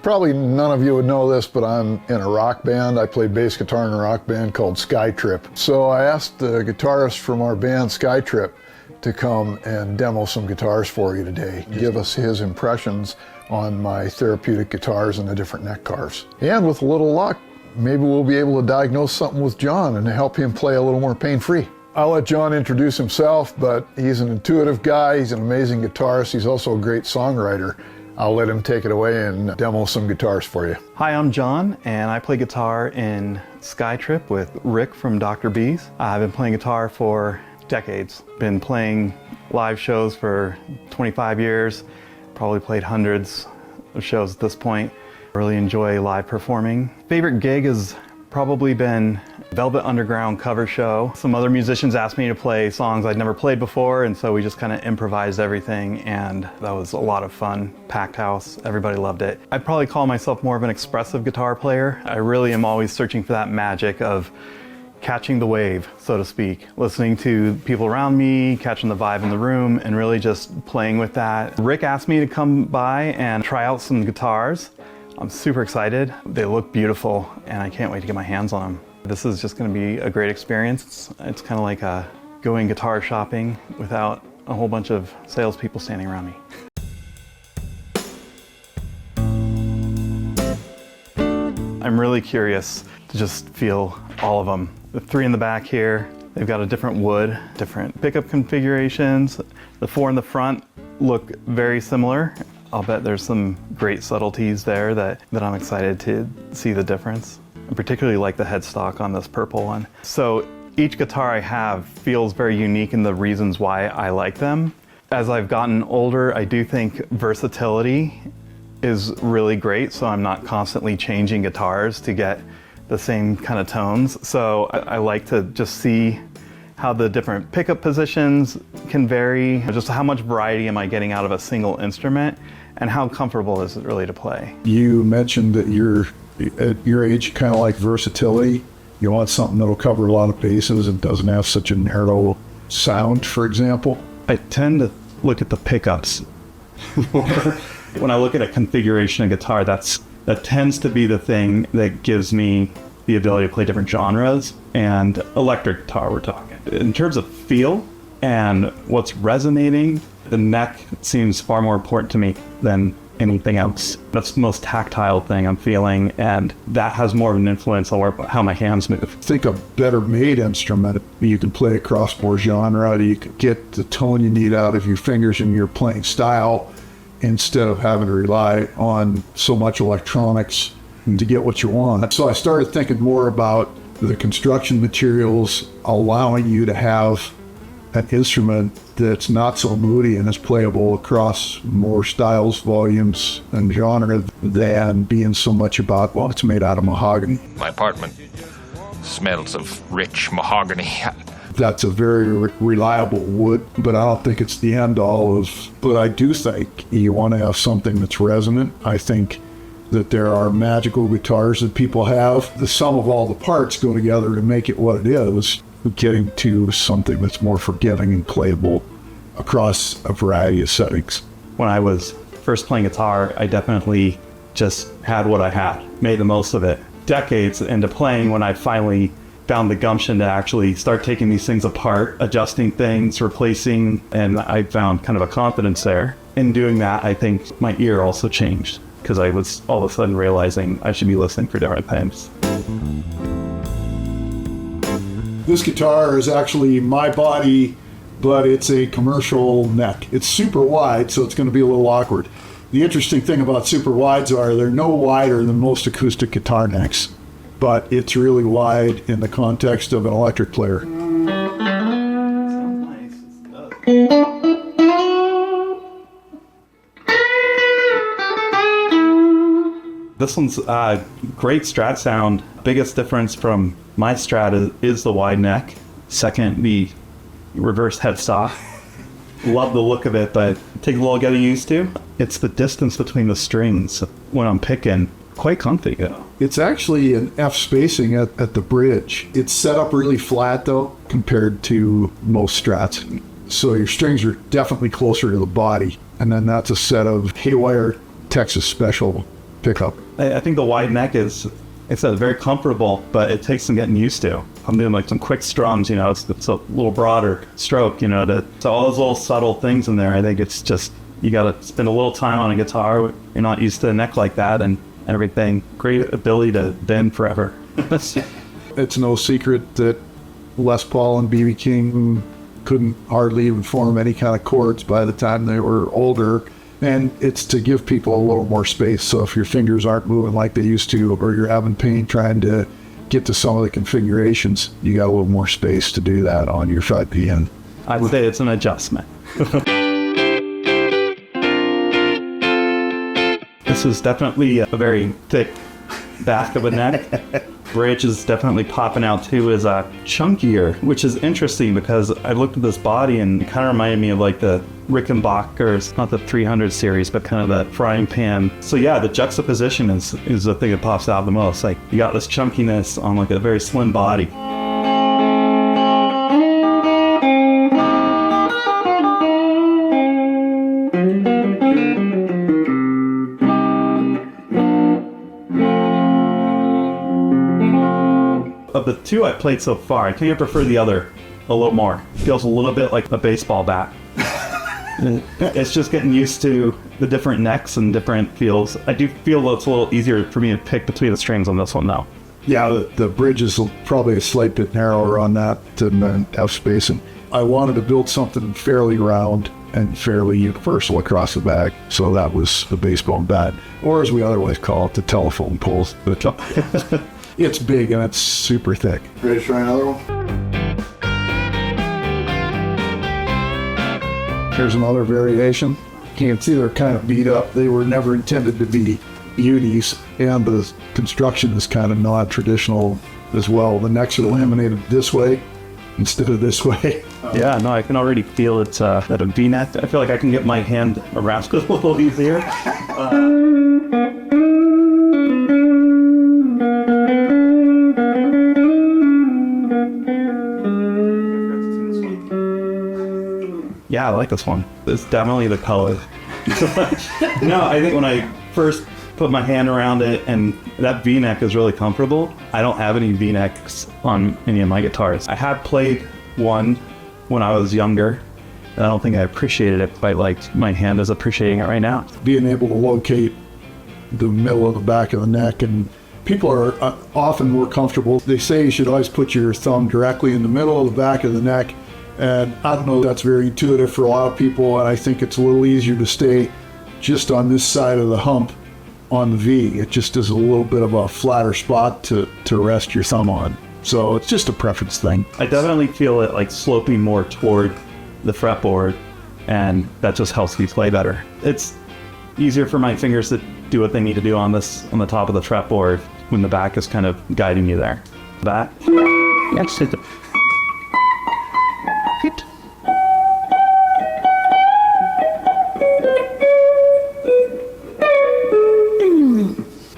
Probably none of you would know this, but I'm in a rock band. I play bass guitar in a rock band called Skytrip. So I asked the guitarist from our band, Skytrip, to come and demo some guitars for you today. Give us his impressions on my Therapeutic guitars and the different neck carves. And with a little luck, maybe we'll be able to diagnose something with John and help him play a little more pain-free. I'll let John introduce himself, but he's an intuitive guy. He's an amazing guitarist. He's also a great songwriter. I'll let him take it away and demo some guitars for you. Hi, I'm John, and I play guitar in Skytrip with Rick from Dr. B's. I've been playing guitar for decades. Been playing live shows for 25 years. Probably played hundreds of shows at this point. Really enjoy live performing. Favorite gig has probably been Velvet Underground cover show. Some other musicians asked me to play songs I'd never played before, and so we just kind of improvised everything, and that was a lot of fun. Packed house, everybody loved it. I'd probably call myself more of an expressive guitar player. I really am always searching for that magic of catching the wave, so to speak. Listening to people around me, catching the vibe in the room, and really just playing with that. Rick asked me to come by and try out some guitars. I'm super excited. They look beautiful, and I can't wait to get my hands on them. This is just going to be a great experience. It's kind of like going guitar shopping without a whole bunch of salespeople standing around me. I'm really curious to just feel all of them. The three in the back here, they've got a different wood, different pickup configurations. The four in the front look very similar. I'll bet there's some great subtleties there that I'm excited to see the difference. I particularly like the headstock on this purple one. So each guitar I have feels very unique in the reasons why I like them. As I've gotten older, I do think versatility is really great, so I'm not constantly changing guitars to get the same kind of tones. So I like to just see how the different pickup positions can vary, just how much variety am I getting out of a single instrument, and how comfortable is it really to play. You mentioned that at your age, you kind of like versatility. You want something that'll cover a lot of bases and doesn't have such a narrow sound, for example. I tend to look at the pickups. When I look at a configuration of guitar, that tends to be the thing that gives me the ability to play different genres. And electric guitar, we're talking. In terms of feel and what's resonating, the neck seems far more important to me than anything else. That's the most tactile thing I'm feeling, and that has more of an influence on how my hands move. Think a better made instrument. You can play across more genre. You can get the tone you need out of your fingers and your playing style instead of having to rely on so much electronics to get what you want. So I started thinking more about the construction materials allowing you to have an instrument that's not so moody and is playable across more styles, volumes, and genre than being so much about, well, it's made out of mahogany. My apartment smells of rich mahogany. That's a very reliable wood, but I don't think it's the end all of, but I do think you want to have something that's resonant. I think that there are magical guitars that people have. The sum of all the parts go together to make it what it is, getting to something that's more forgiving and playable across a variety of settings. When I was first playing guitar, I definitely just had what I had, made the most of it. Decades into playing, when I finally found the gumption to actually start taking these things apart, adjusting things, replacing, and I found kind of a confidence there. In doing that, I think my ear also changed, because I was all of a sudden realizing I should be listening for different things. This guitar is actually my body, but it's a commercial neck. It's super wide, so it's going to be a little awkward. The interesting thing about super wides are they're no wider than most acoustic guitar necks, but it's really wide in the context of an electric player. This one's great Strat sound. Biggest difference from my Strat is the wide neck. Second, the reverse headstock. Love the look of it, but it takes a little getting used to. It's the distance between the strings when I'm picking. Quite comfy, though. It's actually an F spacing at the bridge. It's set up really flat, though, compared to most Strats. So your strings are definitely closer to the body. And then that's a set of Haywire Texas Special pickup. I think the wide neck is, it's very comfortable, but it takes some getting used to. I'm doing like some quick strums, it's a little broader stroke, so all those little subtle things in there, I think it's just, you got to spend a little time on a guitar. You're not used to a neck like that and everything. Great ability to bend forever. It's no secret that Les Paul and B.B. King couldn't hardly even form any kind of chords by the time they were older. And it's to give people a little more space. So if your fingers aren't moving like they used to, or you're having pain trying to get to some of the configurations, you got a little more space to do that on your 5PM. I'd say it's an adjustment. This is definitely a very thick back of a neck. Bridge is definitely popping out too, is chunkier, which is interesting because I looked at this body and it kind of reminded me of like the Rickenbackers, not the 300 series, but kind of the frying pan. So yeah, the juxtaposition is the thing that pops out the most. Like you got this chunkiness on like a very slim body. Of the two I played so far, I think I prefer the other a little more. Feels a little bit like a baseball bat. It's just getting used to the different necks and different feels. I do feel it's a little easier for me to pick between the strings on this one though. Yeah, the bridge is probably a slight bit narrower on that than F spacing. I wanted to build something fairly round and fairly universal across the back, so that was the baseball bat, or as we otherwise call it, the telephone poles. It's big and it's super thick. Ready to try another one? Here's another variation. You can see they're kind of beat up. They were never intended to be beauties, and the construction is kind of non-traditional as well. The necks are laminated this way instead of this way. Yeah, no, I can already feel it's that a V-neck. I feel like I can get my hand around it a little easier. Yeah, I like this one. It's definitely the color. No, I think when I first put my hand around it, and that V-neck is really comfortable. I don't have any V-necks on any of my guitars. I had played one when I was younger, and I don't think I appreciated it quite like my hand is appreciating it right now. Being able to locate the middle of the back of the neck, and people are often more comfortable. They say you should always put your thumb directly in the middle of the back of the neck. And I don't know, that's very intuitive for a lot of people, and I think it's a little easier to stay just on this side of the hump on the V. It just is a little bit of a flatter spot to rest your thumb on. So it's just a preference thing. I definitely feel it like sloping more toward the fretboard, and that just helps me play better. It's easier for my fingers to do what they need to do on the top of the fretboard when the back is kind of guiding you there. Back. Yes, it.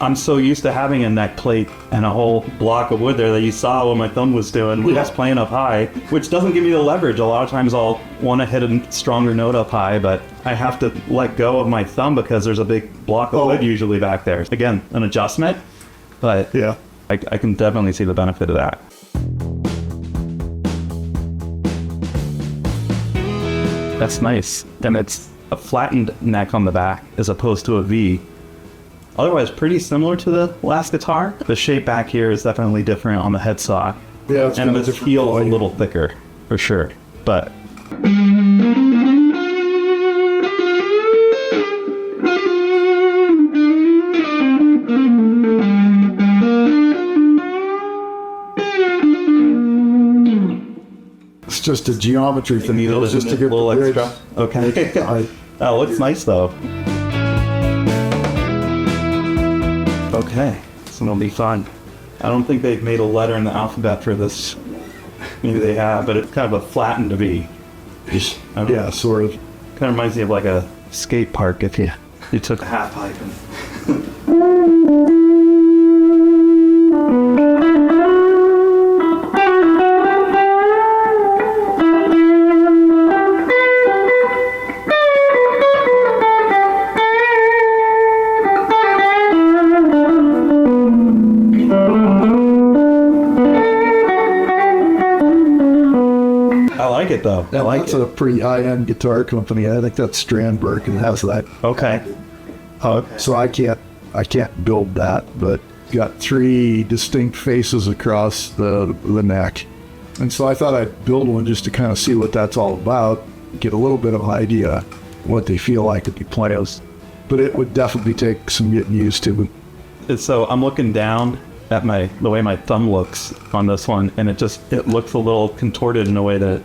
I'm so used to having a neck plate and a whole block of wood there that you saw what my thumb was doing. Just playing up high, which doesn't give me the leverage. A lot of times I'll want to hit a stronger note up high, but I have to let go of my thumb because there's a big block of wood usually back there. Again, an adjustment, but yeah, I can definitely see the benefit of that. That's nice. And it's a flattened neck on the back as opposed to a V. Otherwise, pretty similar to the last guitar. The shape back here is definitely different on the headstock. Yeah, it's and the feel a little thicker, for sure. But it's just a geometry thing. It's just a little extra. Okay. That looks nice though. Okay, so it'll be fun. I don't think they've made a letter in the alphabet for this. Maybe they have, but it's kind of a flattened V. Yeah, sort of. Kind of reminds me of like a skate park if you took a half pipe and... it though. I like That's it. a pretty high-end guitar company. I think that's Strandberg and has that. Okay. So I can't build that, but got 3 distinct faces across the neck. And so I thought I'd build one just to kind of see what that's all about, get a little bit of an idea what they feel like if you play those. But it would definitely take some getting used to. So I'm looking down at the way my thumb looks on this one, and it looks a little contorted in a way that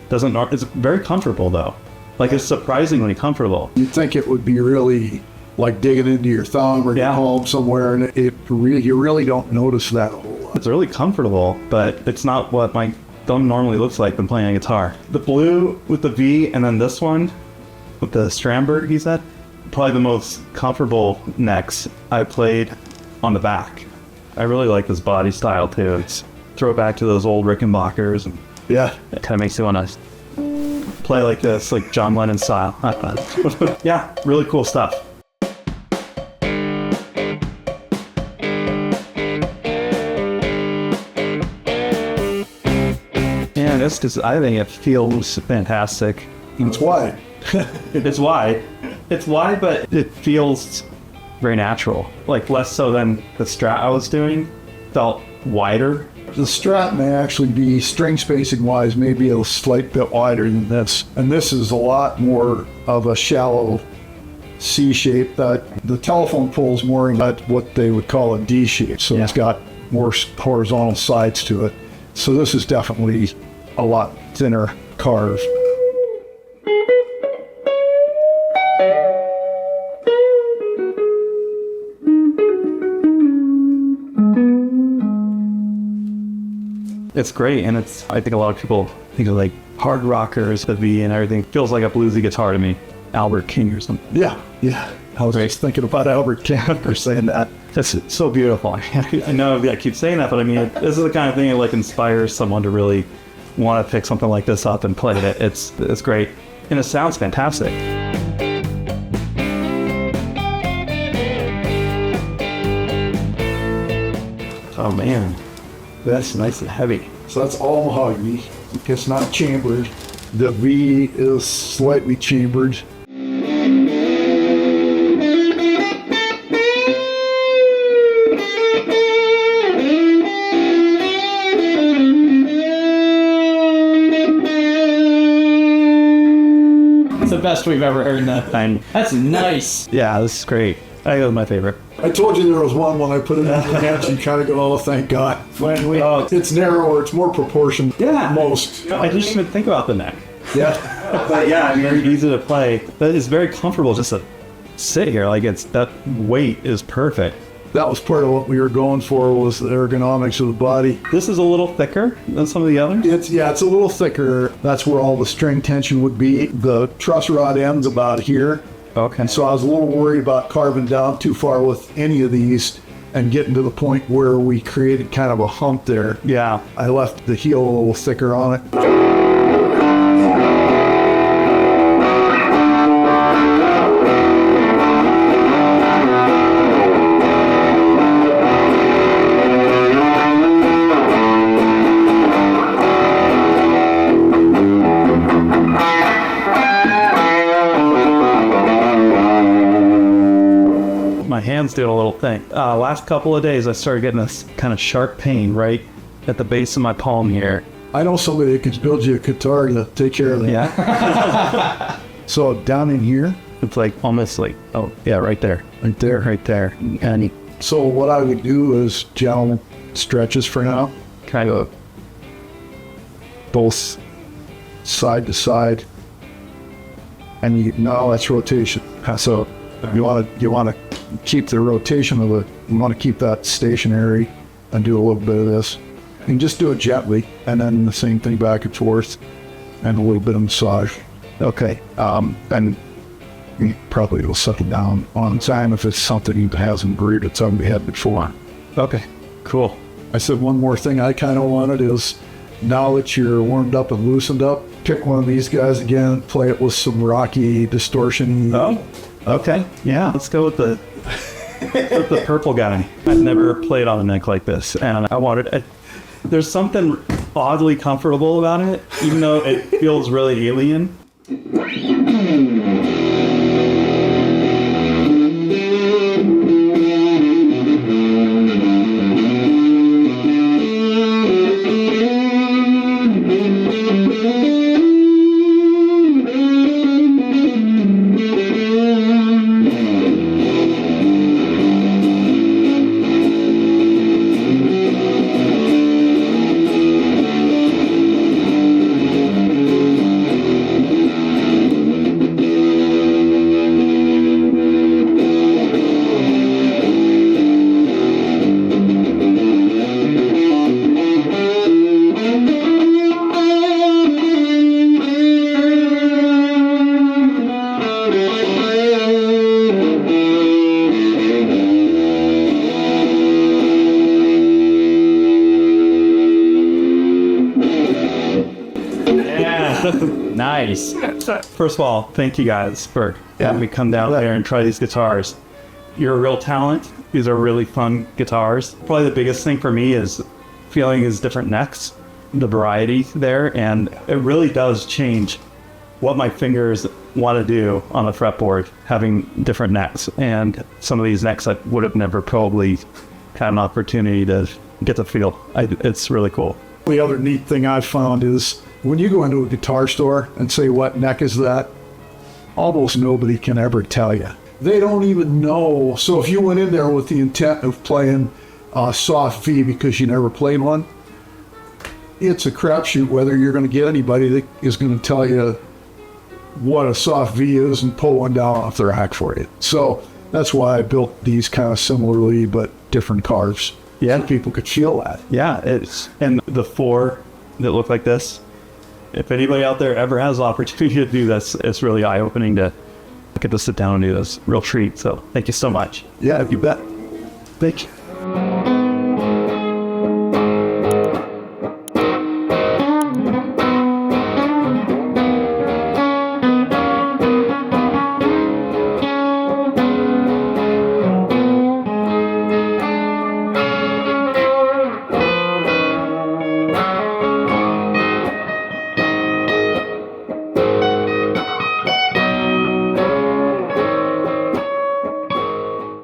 doesn't. It's very comfortable though. Like it's surprisingly comfortable. You'd think it would be really like digging into your thumb or your palm somewhere, and you really don't notice that a whole lot. It's really comfortable, but it's not what my thumb normally looks like when playing a guitar. The blue with the V, and then this one with the Strandberg, he said, probably the most comfortable necks I played on the back. I really like this body style too. It's throw it back to those old Rickenbackers, and Yeah. it kind of makes you want to play like this, like John Lennon style. Yeah, really cool stuff. And I think it feels fantastic. It's wide. It's wide. It's wide, but it feels very natural. Like less so than the Strat I was doing. Felt wider. The Strat may actually be string spacing wise, maybe a slight bit wider than this. And this is a lot more of a shallow C shape. That the telephone pole's more at what they would call a D shape. So it's got more horizontal sides to it. So this is definitely a lot thinner carve. It's great, and I think a lot of people think of like hard rockers, the V and everything. Feels like a bluesy guitar to me. Albert King or something. Yeah. I was just thinking about Albert King for saying that. That's so beautiful. I know I keep saying that, but I mean, this is the kind of thing that like inspires someone to really want to pick something like this up and play it. It's great, and it sounds fantastic. Oh man, that's nice and heavy. So that's all mahogany. It's not chambered. The V is slightly chambered. It's the best we've ever heard that thing. That's nice. Yeah, this is great. I think it was my favorite. I told you there was one when I put it in your hands, you kind of go, oh, thank God. Finally, it's narrower, it's more proportioned. Yeah. Most. I didn't even think about the neck. Yeah. But yeah, very easy to play. But it's very comfortable just to sit here. Like that weight is perfect. That was part of what we were going for, was the ergonomics of the body. This is a little thicker than some of the others. It's a little thicker. That's where all the string tension would be. The truss rod ends about here. Okay. And so I was a little worried about carving down too far with any of these and getting to the point where we created kind of a hump there. Yeah. I left the heel a little thicker on it. My hand's doing a little thing. Last couple of days, I started getting this kind of sharp pain right at the base of my palm here. I know somebody that can build you a guitar to take care of that. Yeah. So down in here, It's like almost like, oh yeah, right there. right there. Right there. And So what I would do is gentle stretches for now, kind of, both side to side, and now that's rotation. So you want to keep the rotation of you want to keep that stationary and do a little bit of this, and just do it gently, and then the same thing back and forth, and a little bit of massage. Okay, and probably it'll settle down on time if it's something that hasn't reared its ugly head before. okay, cool. I said one more thing I kind of wanted is, now that you're warmed up and loosened up, pick one of these guys again, play it with some rocky distortion. Oh, okay. Yeah, let's go with the purple guy. I've never played on a neck like this, and I wanted. There's something oddly comfortable about it, even though it feels really alien. Nice. First of all, thank you guys for having me come down there and try these guitars. You're a real talent. These are really fun guitars. Probably the biggest thing for me is feeling his different necks, the variety there, and it really does change what my fingers want to do on the fretboard, having different necks. And some of these necks I would have never probably had an opportunity to get to feel. It's really cool. The other neat thing I've found is when you go into a guitar store and say, what neck is that? Almost nobody can ever tell you. They don't even know. So if you went in there with the intent of playing a soft V because you never played one, it's a crapshoot whether you're going to get anybody that is going to tell you what a soft V is and pull one down off the rack for you. So that's why I built these kind of similarly but different cars. Yeah, so people could feel that. Yeah, it's and the four that look like this. If anybody out there ever has the opportunity to do this, it's really eye-opening to get to sit down and do this. Real treat. So thank you so much. Yeah, you bet. Thank you.